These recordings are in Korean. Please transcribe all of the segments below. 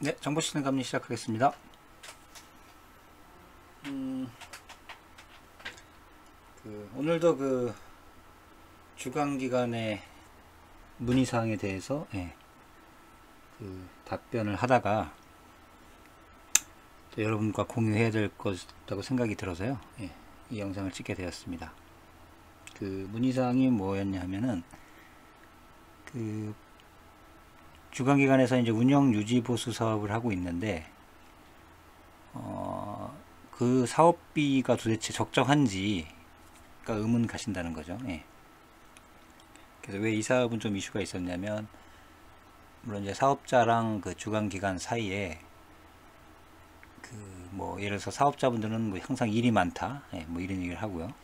네, 정보시스템 감리 시작하겠습니다. 오늘도 주간기간의 문의사항에 대해서 답변을 하다가 또 여러분과 공유해야 될 것이라고 생각이 들어서요. 이 영상을 찍게 되었습니다. 문의사항이 뭐였냐 하면은 주간기관에서 이제 운영 유지 보수 사업을 하고 있는데 그 사업비가 도대체 적정한지가 의문 가신다는 거죠. 그래서 왜 이 사업은 좀 이슈가 있었냐면, 물론 이제 사업자랑 주간기관 사이에 예를 들어서 사업자분들은 항상 일이 많다, 이런 얘기를 하고요.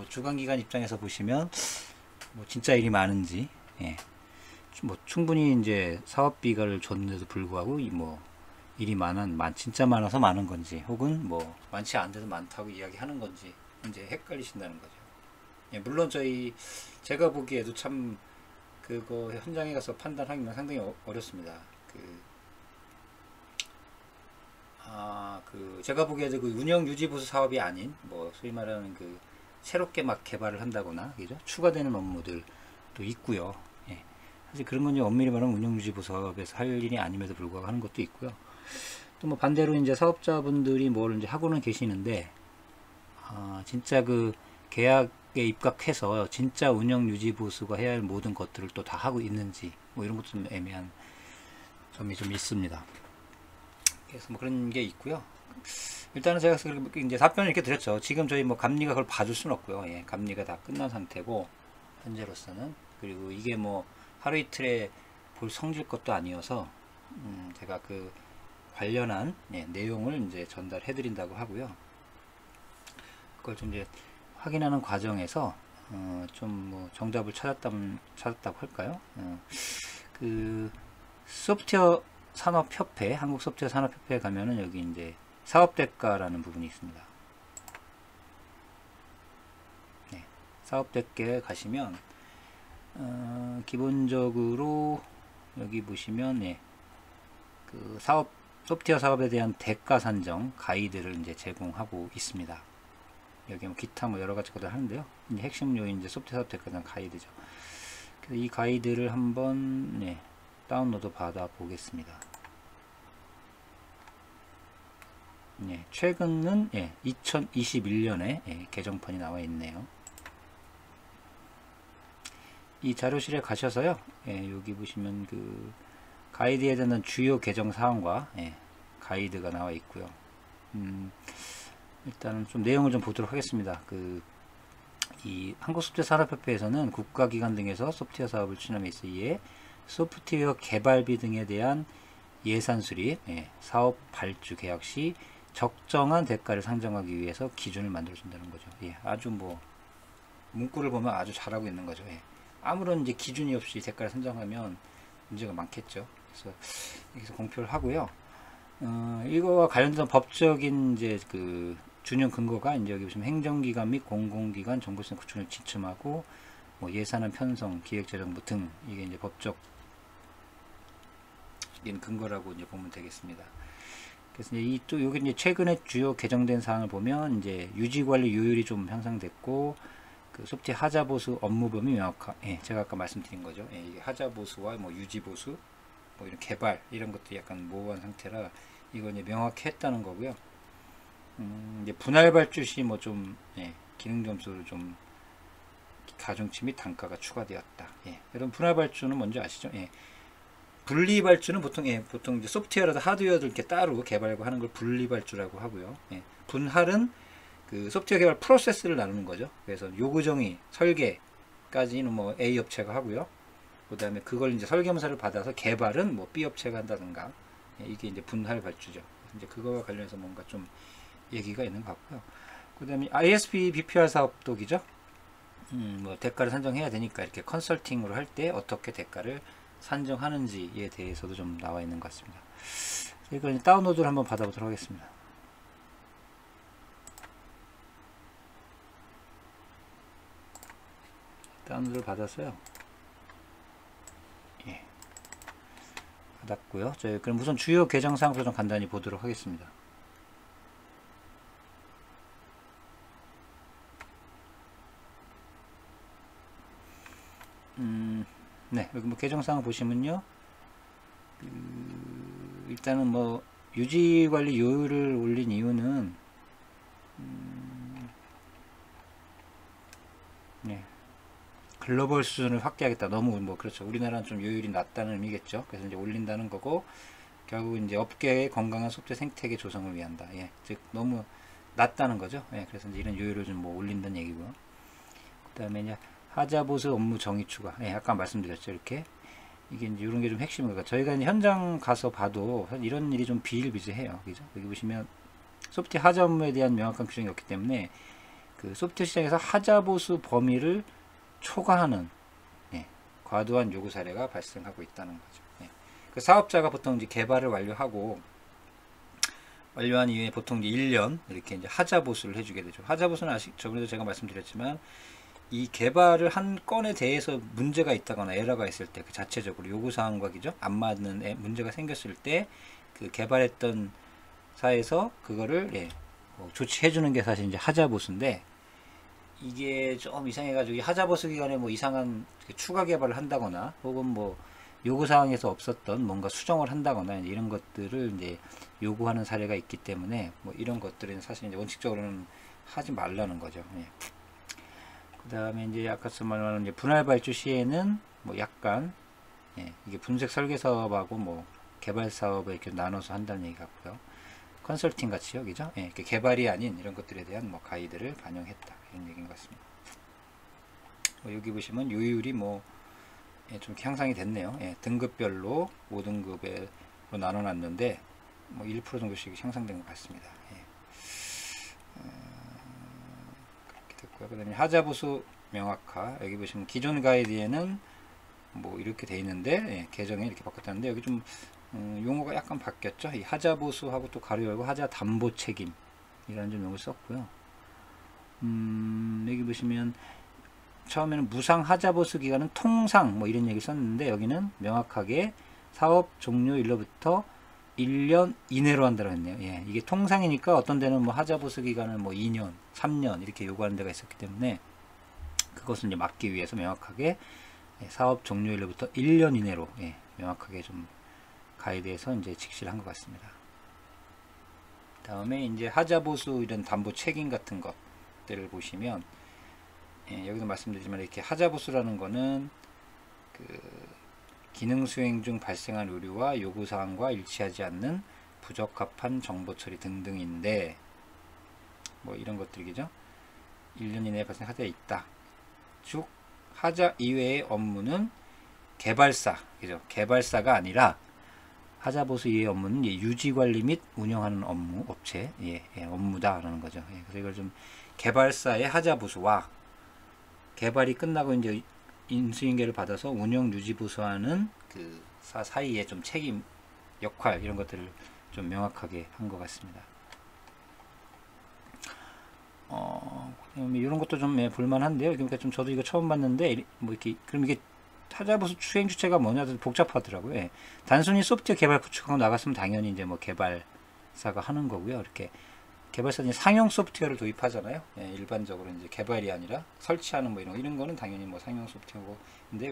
주간기관 입장에서 보시면 진짜 일이 많은지, 충분히 이제 사업비가를 줬는데도 불구하고 일이 진짜 많아서 많은 건지, 혹은 많지 않은데도 많다고 이야기하는 건지 이제 헷갈리신다는 거죠. 물론 제가 보기에도 참 그거 현장에 가서 판단하기는 상당히 어렵습니다. 제가 보기에도 운영 유지 보수 사업이 아닌 소위 말하는 새롭게 막 개발을 한다거나, 그죠? 추가되는 업무들도 있고요. 사실 그런 건 엄밀히 말하면 운영 유지 보수 사업에서 할 일이 아님에도 불구하고 하는 것도 있고요. 또 반대로 이제 사업자분들이 뭘 이제 하고는 계시는데, 진짜 계약에 입각해서 진짜 운영 유지 보수가 해야 할 모든 것들을 또 다 하고 있는지 이런 것도 좀 애매한 점이 좀 있습니다. 그래서 그런 게 있고요. 일단은 제가 이제 답변을 이렇게 드렸죠. 지금 저희 감리가 그걸 봐줄 수는 없고요. 감리가 다 끝난 상태고 현재로서는. 그리고 이게 하루 이틀에 볼 성질 것도 아니어서 제가 관련한 내용을 이제 전달해 드린다고 하고요. 그걸 좀 이제 확인하는 과정에서 좀 정답을 찾았다고 할까요? 소프트웨어 산업협회, 한국 소프트웨어 산업협회에 가면은 여기 이제 사업대가라는 부분이 있습니다. 사업대가에 가시면 기본적으로 여기 보시면 소프트웨어 사업에 대한 대가 산정 가이드를 이제 제공하고 있습니다. 여기 기타 여러 가지 것들 하는데요. 이제 핵심 요인 이제 소프트웨어 사업 대가에 대한 가이드죠. 그래서 이 가이드를 한번 다운로드 받아 보겠습니다. 최근은 2021년에 개정판이 나와 있네요. 이 자료실에 가셔서요, 여기 보시면 가이드에 대한 주요 개정 사항과 가이드가 나와 있고요. 일단은 좀 내용을 좀 보도록 하겠습니다. 이 한국소프트웨어 산업협회에서는 국가기관 등에서 소프트웨어 사업을 추진함에 있어 이에 소프트웨어 개발비 등에 대한 예산 수립, 사업 발주 계약 시 적정한 대가를 상정하기 위해서 기준을 만들어준다는 거죠. 아주 문구를 보면 아주 잘하고 있는 거죠. 아무런 이제 기준이 없이 대가를 선정하면 문제가 많겠죠. 그래서 여기서 공표를 하고요. 이거와 관련된 법적인 이제 준용 근거가 이제 여기 보시면 행정기관 및 공공기관 정보시스템 구축을 지침하고 예산안 편성, 기획재정부 등 이게 이제 법적 근거라고 이제 보면 되겠습니다. 그래서 이제 또 여기 이제 최근에 주요 개정된 사항을 보면 이제 유지관리 요율이 좀 향상됐고, 소프트웨어 하자보수 업무 범위 명확화, 제가 아까 말씀드린 거죠. 이게 하자보수와 유지보수, 이런 개발 이런 것들이 약간 모호한 상태라 이거 이제 명확히 했다는 거고요. 이제 분할 발주 시 좀 기능 점수를 좀 가중치 및 단가가 추가되었다. 여러분 분할 발주는 뭔지 아시죠? 분리 발주는 보통 이제 소프트웨어라도 하드웨어도 이렇게 따로 개발하고 하는 걸 분리 발주라고 하고요. 분할은 소프트웨어 개발 프로세스를 나누는 거죠. 그래서 요구정의, 설계까지는 A 업체가 하고요. 그 다음에 그걸 이제 설계문서를 받아서 개발은 B 업체가 한다든가, 이게 이제 분할 발주죠. 이제 그거와 관련해서 뭔가 좀 얘기가 있는 것 같고요. 그 다음에 ISP BPR 사업독이죠. 대가를 산정해야 되니까 이렇게 컨설팅으로 할 때 어떻게 대가를 산정하는지에 대해서도 좀 나와 있는 것 같습니다. 이걸 다운로드를 한번 받아보도록 하겠습니다. 다운로드를 받았어요. 받았고요. 저희 그럼 우선 주요 개정사항부터 좀 간단히 보도록 하겠습니다. 네, 여기 뭐 개정사항 보시면요. 일단은 뭐 유지관리 요율을 올린 이유는 네, 글로벌 수준을 확대하겠다. 너무 뭐 그렇죠. 우리나라는 좀 요율이 낮다는 의미겠죠. 그래서 이제 올린다는 거고 결국 이제 업계의 건강한 소프트 생태계 조성을 위한다. 예, 즉 너무 낮다는 거죠. 예, 그래서 이제 이런 요율을 좀 뭐 올린다는 얘기고요. 그다음에 이제 하자보수 업무 정의 추가. 예, 아까 말씀드렸죠. 이렇게 이게 이제 이런 게 좀 핵심이니까 저희가 이제 현장 가서 봐도 이런 일이 좀 비일비재해요. 그죠? 여기 보시면 소프트웨어 하자 업무에 대한 명확한 규정이 없기 때문에 그 소프트웨어 시장에서 하자보수 범위를 초과하는 예, 과도한 요구 사례가 발생하고 있다는 거죠. 예. 그 사업자가 보통 이제 개발을 완료한 이후에 보통 이제 1년 이렇게 이제 하자보수를 해주게 되죠. 하자보수는 저번에도 제가 말씀드렸지만 이 개발을 한 건에 대해서 문제가 있다거나 에러가 있을 때 그 자체적으로 요구사항과 그죠? 안 맞는 문제가 생겼을 때 그 개발했던 사에서 그거를 예, 조치해 주는 게 사실 이제 하자보수인데 이게 좀 이상해가지고 이 하자보수 기간에 뭐 이상한 추가 개발을 한다거나 혹은 뭐 요구사항에서 없었던 뭔가 수정을 한다거나 이런 것들을 이제 요구하는 사례가 있기 때문에 뭐 이런 것들은 사실 이제 원칙적으로는 하지 말라는 거죠. 예. 그 다음에 이제 아까 말하는 이제 분할 발주 시에는 뭐 약간 예, 이게 분색 설계 사업하고 뭐 개발 사업을 이렇게 나눠서 한다는 얘기 같고요. 컨설팅 같이요, 그죠? 예, 개발이 아닌 이런 것들에 대한 뭐 가이드를 반영했다 이런 얘기인 것 같습니다. 뭐 여기 보시면 요율이 뭐 좀 향상이 됐네요. 예, 등급별로 5등급으로 나눠놨는데 뭐 1% 정도씩 향상된 것 같습니다. 예. 그렇게 됐고요. 그다음에 하자보수 명확화 여기 보시면 기존 가이드에는 뭐 이렇게 돼 있는데 예, 개정에 이렇게 바꿨다는데 여기 좀 용어가 약간 바뀌었죠. 이 하자보수하고 또 가로 열고 하자 담보 책임 이라는 좀 용어를 썼고요. 여기 보시면 처음에는 무상 하자보수 기간은 통상 뭐 이런 얘기 썼는데 여기는 명확하게 사업 종료일로부터 1년 이내로 한다고 했네요. 예, 이게 통상이니까 어떤 데는 뭐 하자보수 기간을 뭐 2년, 3년 이렇게 요구하는 데가 있었기 때문에 그것을 이제 막기 위해서 명확하게 사업 종료일로부터 1년 이내로 예, 명확하게 좀 가이드에서 이제 직시를 한 것 같습니다. 다음에 이제 하자보수 이런 담보 책임 같은 것들을 보시면 예, 여기도 말씀드리지만 이렇게 하자보수라는 거는 그 기능 수행 중 발생한 오류와 요구사항과 일치하지 않는 부적합한 정보 처리 등등인데 뭐 이런 것들이죠. 1년 이내에 발생 하자가 있다. 즉 하자 이외의 업무는 개발사, 그죠? 개발사가 아니라 하자보수 이외의 업무는 유지관리 및 운영하는 업무, 업체, 업무다라는 거죠. 예, 그래서 이걸 좀 개발사의 하자보수와 개발이 끝나고 이제 인수인계를 받아서 운영 유지보수하는 그 사이에 좀 책임, 역할 이런 것들을 좀 명확하게 한 것 같습니다. 이런 것도 좀 볼만한데요. 그러니까 좀 저도 이거 처음 봤는데 뭐 이렇게 그럼 이게 하자보수 수행 주체가 뭐냐 좀 복잡하더라고요. 예. 단순히 소프트웨어 개발 구축하고 나갔으면 당연히 이제 뭐 개발사가 하는 거고요. 이렇게 개발사는 상용 소프트웨어를 도입하잖아요. 예, 일반적으로 이제 개발이 아니라 설치하는 뭐 이런 거는 당연히 뭐 상용 소프트웨어고 근데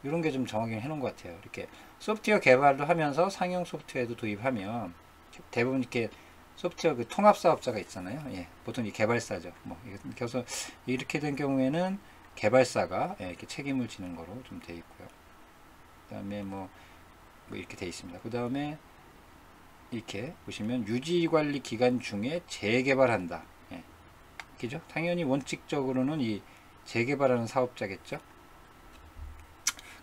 이런 게 좀 정하게 해놓은 것 같아요. 이렇게 소프트웨어 개발도 하면서 상용 소프트웨어도 도입하면 대부분 이렇게 소프트웨어 그 통합 사업자가 있잖아요. 예, 보통 이 개발사죠. 뭐 그래서 이렇게 된 경우에는 개발사가 이렇게 책임을 지는 거로 좀 돼 있고요. 그다음에 뭐 이렇게 돼 있습니다. 그다음에 이렇게 보시면 유지관리 기간 중에 재개발한다. 예, 그죠? 당연히 원칙적으로는 이 재개발하는 사업자겠죠.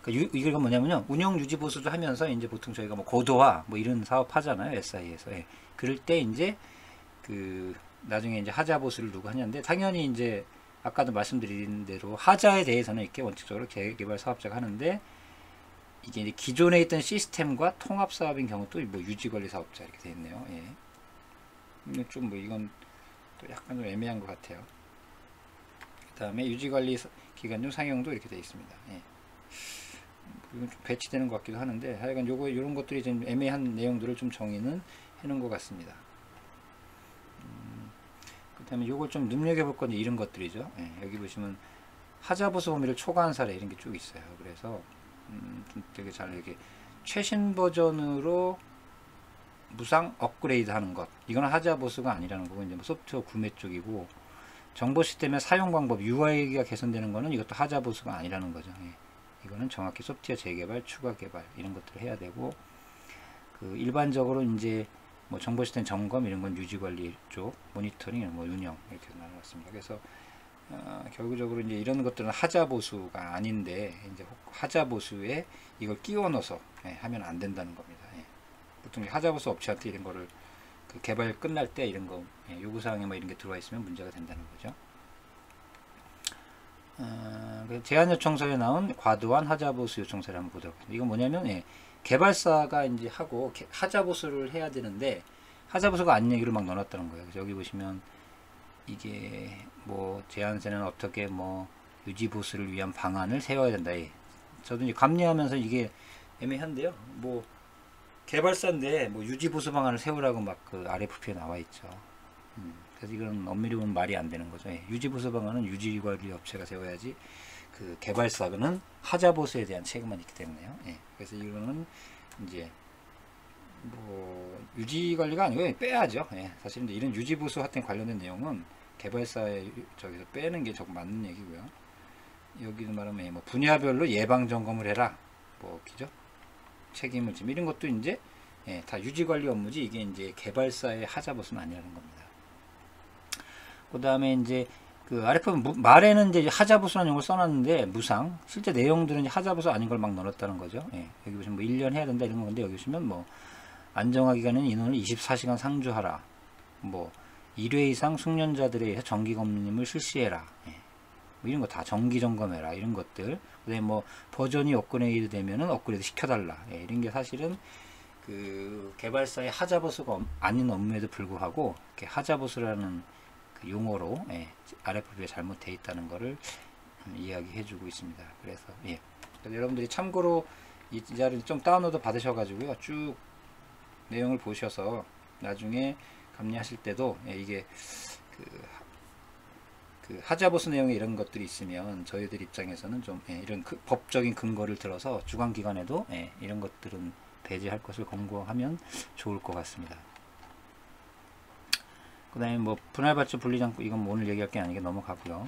그러니까 이거 뭐냐면요, 운영 유지 보수도 하면서 이제 보통 저희가 뭐 고도화 뭐 이런 사업 하잖아요, SI에서. 예. 그럴 때 이제 그 나중에 이제 하자 보수를 누구 하냐인데 당연히 이제 아까도 말씀드린 대로 하자에 대해서는 이렇게 원칙적으로 재개발 사업자가 하는데 이게 이제 기존에 있던 시스템과 통합 사업인 경우 또 뭐 유지관리 사업자 이렇게 되어 있네요. 예. 좀 뭐 이건 또 약간 좀 애매한 것 같아요. 그 다음에 유지관리 기간 중 상용도 이렇게 되어 있습니다. 예. 이건 좀 배치되는 것 같기도 하는데, 하여간 요거 이런 것들이 좀 애매한 내용들을 좀 정의는 해놓은 것 같습니다. 그 다음에 요걸 좀 눈여겨볼 건 이런 것들이죠. 예, 여기 보시면 하자보수 범위를 초과한 사례 이런 게 쭉 있어요. 그래서 좀 되게 잘 이렇게 최신 버전으로 무상 업그레이드 하는 것, 이거는 하자보수가 아니라는 거고, 이제 뭐 소프트웨어 구매 쪽이고, 정보 시스템의 사용 방법 UI가 개선되는 거는 이것도 하자보수가 아니라는 거죠. 예. 이거는 정확히 소프트웨어 재개발, 추가 개발 이런 것들을 해야 되고, 그 일반적으로 이제 뭐 정보 시스템 점검 이런 건 유지 관리 쪽, 모니터링, 뭐 운영 이렇게 나눠봤습니다. 그래서 결국적으로 이제 이런 것들은 하자보수가 아닌데, 이제 하자보수에 이걸 끼워 넣어서 하면 안 된다는 겁니다. 예. 보통 하자보수 업체한테 이런 거를 그 개발 끝날 때 이런 거 요구사항에 뭐 이런 게 들어와 있으면 문제가 된다는 거죠. 제안 요청서에 나온 과도한 하자보수 요청서를 한번 보도록 하겠습니다. 이건 뭐냐면 개발사가 이제 하고 하자보수를 해야 되는데 하자보수가 아닌 얘기를 막 넣어놨다는 거예요. 그래서 여기 보시면 이게 뭐 제안서는 어떻게 뭐 유지보수를 위한 방안을 세워야 된다. 저도 이제 감리하면서 이게 애매한데요. 뭐 개발사인데 뭐 유지보수 방안을 세우라고 막 그 RFP에 나와 있죠. 그래서 이건 엄밀히 보면 말이 안 되는 거죠. 유지보수 방안은 유지관리 업체가 세워야지 그 개발사는 하자보수에 대한 책임만 있기 때문에요. 그래서 이거는 이제 뭐 유지관리가 아니고 빼야죠. 사실 이제 이런 유지보수 하여튼 관련된 내용은 개발사에 저기서 빼는 게 조금 맞는 얘기고요. 여기도 말하면 뭐 분야별로 예방 점검을 해라. 뭐 기죠? 책임을 지면 이런 것도 이제 다 유지관리 업무지, 이게 이제 개발사의 하자보수는 아니라는 겁니다. 그 다음에 이제 그 RF 말에는 이제 하자보수라는 용어를 써놨는데 무상, 실제 내용들은 이제 하자보수 아닌 걸 막 넣었다는 거죠. 여기 보시면 뭐 1년 해야 된다 이런 건데, 여기 보시면 뭐 안정화 기간은 인원을 24시간 상주하라, 뭐 1회 이상 숙련자들에 의해 정기 검림을 실시해라, 뭐 이런 거 다 정기 점검해라 이런 것들. 그다음에 뭐 버전이 업그레이드 되면은 업그레이드 시켜달라, 이런 게 사실은 그 개발사의 하자보수가 아닌 업무에도 불구하고 이렇게 하자보수라는 그 용어로 RFP에 잘못되어 있다는 것을 이야기해주고 있습니다. 그래서 그래서 여러분들이 참고로 이 자료를 좀 다운로드 받으셔가지고요, 쭉 내용을 보셔서 나중에 감리하실 때도 이게 그 하자보수 내용에 이런 것들이 있으면 저희들 입장에서는 좀 이런 법적인 근거를 들어서 주관기관에도 이런 것들은 배제할 것을 권고하면 좋을 것 같습니다. 그 다음에 뭐 분할발주 분리장구, 이건 뭐 오늘 얘기할 게 아니게 넘어가고요.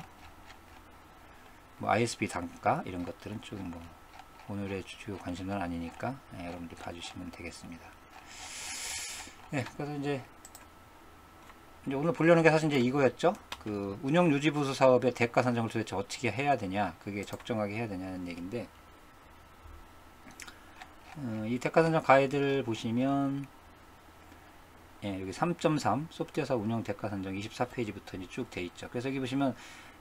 뭐 ISB 단가 이런 것들은 좀 뭐 오늘의 주요 관심은 아니니까 여러분들 봐주시면 되겠습니다. 그래서 이제 오늘 보려는 게 사실 이제 이거였죠. 그 운영 유지 보수 사업의 대가 산정을 도대체 어떻게 해야 되냐, 그게 적정하게 해야 되냐는 얘기인데, 이 대가 산정 가이드를 보시면 여기 3.3 소프트웨어 사업 운영 대가 산정 24페이지부터 이제 쭉 돼 있죠. 그래서 여기 보시면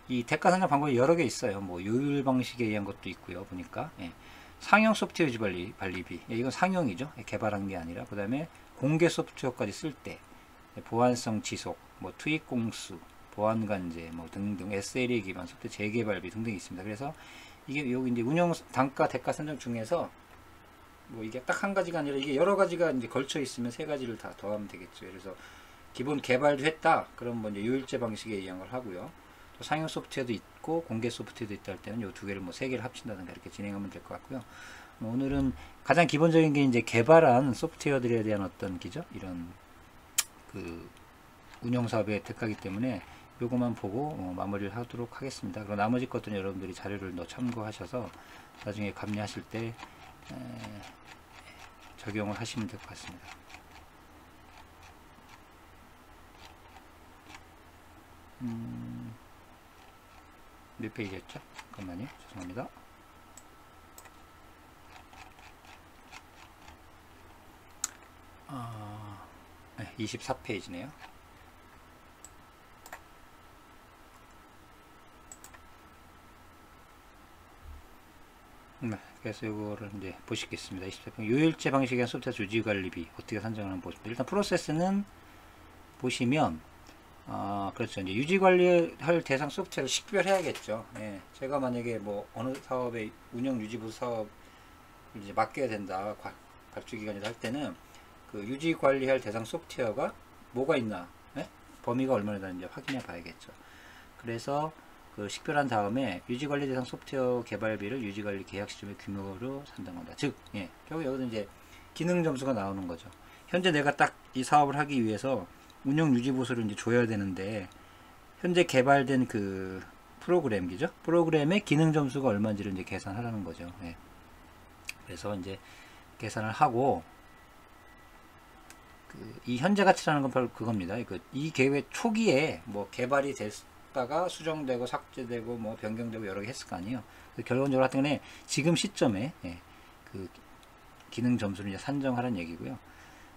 이 대가 산정 방법이 여러 개 있어요. 뭐 요율 방식에 의한 것도 있고요. 보니까 상용 소프트웨어 유지 관리비, 이건 상용이죠. 개발한 게 아니라. 그 다음에 공개 소프트웨어까지 쓸 때 보안성 지속, 뭐 투입 공수, 보안 관제, 뭐 등등 SLA 기반 소프트웨어 재개발비 등등이 있습니다. 그래서 이게 여기 이제 운영 단가 대가 산정 중에서 뭐 이게 딱 한 가지가 아니라 이게 여러 가지가 이제 걸쳐 있으면 세 가지를 다 더하면 되겠죠. 그래서 기본 개발도 했다, 그럼 뭐 이제 요율제 방식에 의한 걸 하고요. 또 상용 소프트웨어도 있고 공개 소프트웨어도 있다 할 때는 요 두 개를 뭐 세 개를 합친다든가 이렇게 진행하면 될 것 같고요. 오늘은 가장 기본적인 게 이제 개발한 소프트웨어들에 대한 어떤 기죠, 이런 그 운영 사업의 대가이기 때문에 요것만 보고 마무리를 하도록 하겠습니다. 그리고 나머지 것들은 여러분들이 자료를 더 참고하셔서 나중에 감리하실 때 적용을 하시면 될 것 같습니다. 몇 페이지였죠? 잠깐만요. 죄송합니다. 24페이지네요. 그래서 이거를 이제 보시겠습니다. 24페이지 요일제 방식에 대한 소프트웨어 유지 관리비 어떻게 산정하는 보십니다. 일단 프로세스는 보시면 그렇죠. 이제 유지 관리할 대상 소프트웨어를 식별해야겠죠. 제가 만약에 뭐 어느 사업의 운영 유지 보수 사업 이제 맡겨야 된다. 발주기관에서 할 때는 그 유지 관리할 대상 소프트웨어가 뭐가 있나, 예? 범위가 얼마나 되는지 확인해 봐야겠죠. 그래서 그 식별한 다음에 유지관리 대상 소프트웨어 개발비를 유지관리 계약 시점의 규모로 산정한다. 즉, 결국 여기서 이제 기능 점수가 나오는 거죠. 현재 내가 딱 이 사업을 하기 위해서 운영 유지 보수를 이제 줘야 되는데, 현재 개발된 그 프로그램이죠. 프로그램의 기능 점수가 얼마인지를 이제 계산하라는 거죠. 그래서 이제 계산을 하고, 이 현재 가치라는 건 바로 그겁니다. 이 계획 초기에 뭐 개발이 됐다가 수정되고 삭제되고 뭐 변경되고 여러 개 했을 거 아니에요. 결론적으로 하여튼 간에 지금 시점에 그 기능 점수를 이제 산정하라는 얘기고요.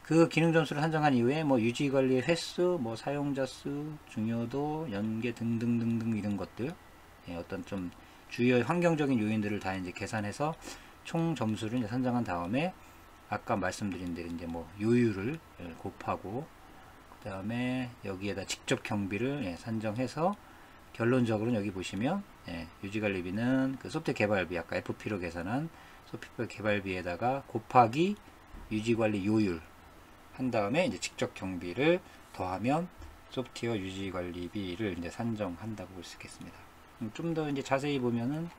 그 기능 점수를 산정한 이후에 뭐 유지 관리 횟수, 뭐 사용자 수, 중요도, 연계 등등등등 이런 것들, 어떤 좀 주요 환경적인 요인들을 다 이제 계산해서 총 점수를 이제 산정한 다음에 아까 말씀드린 대로 이제 뭐 요율을 곱하고, 그 다음에 여기에다 직접 경비를 산정해서 결론적으로는 여기 보시면 유지관리비는 그 소프트웨어 개발비, 아까 FP로 계산한 소프트웨어 개발비에다가 곱하기 유지관리 요율 한 다음에 이제 직접 경비를 더하면 소프트웨어 유지관리비를 이제 산정한다고 볼 수 있겠습니다. 좀 더 이제 자세히 보면은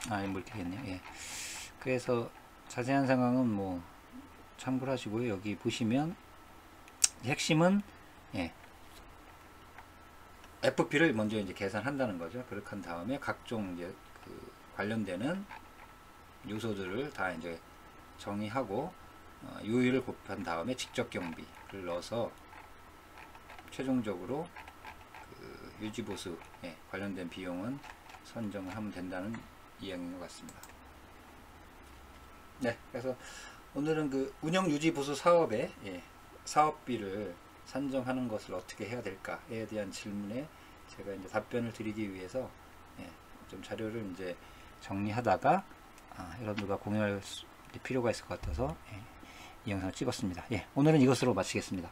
뭐 이렇게 되겠네요. 그래서 자세한 상황은 뭐 참고를 하시고요. 여기 보시면 핵심은 FP를 먼저 이제 계산한다는 거죠. 그렇게 한 다음에 각종 이제 그 관련되는 요소들을 다 이제 정의하고 요율을 곱한 다음에 직접 경비를 넣어서 최종적으로 그 유지보수 관련된 비용은 선정을 하면 된다는 이야기인 것 같습니다. 그래서 오늘은 그 운영 유지 보수 사업의 사업비를 산정하는 것을 어떻게 해야 될까에 대한 질문에 제가 이제 답변을 드리기 위해서 좀 자료를 이제 정리하다가 여러분들과 공유할 필요가 있을 것 같아서 이 영상을 찍었습니다. 오늘은 이것으로 마치겠습니다.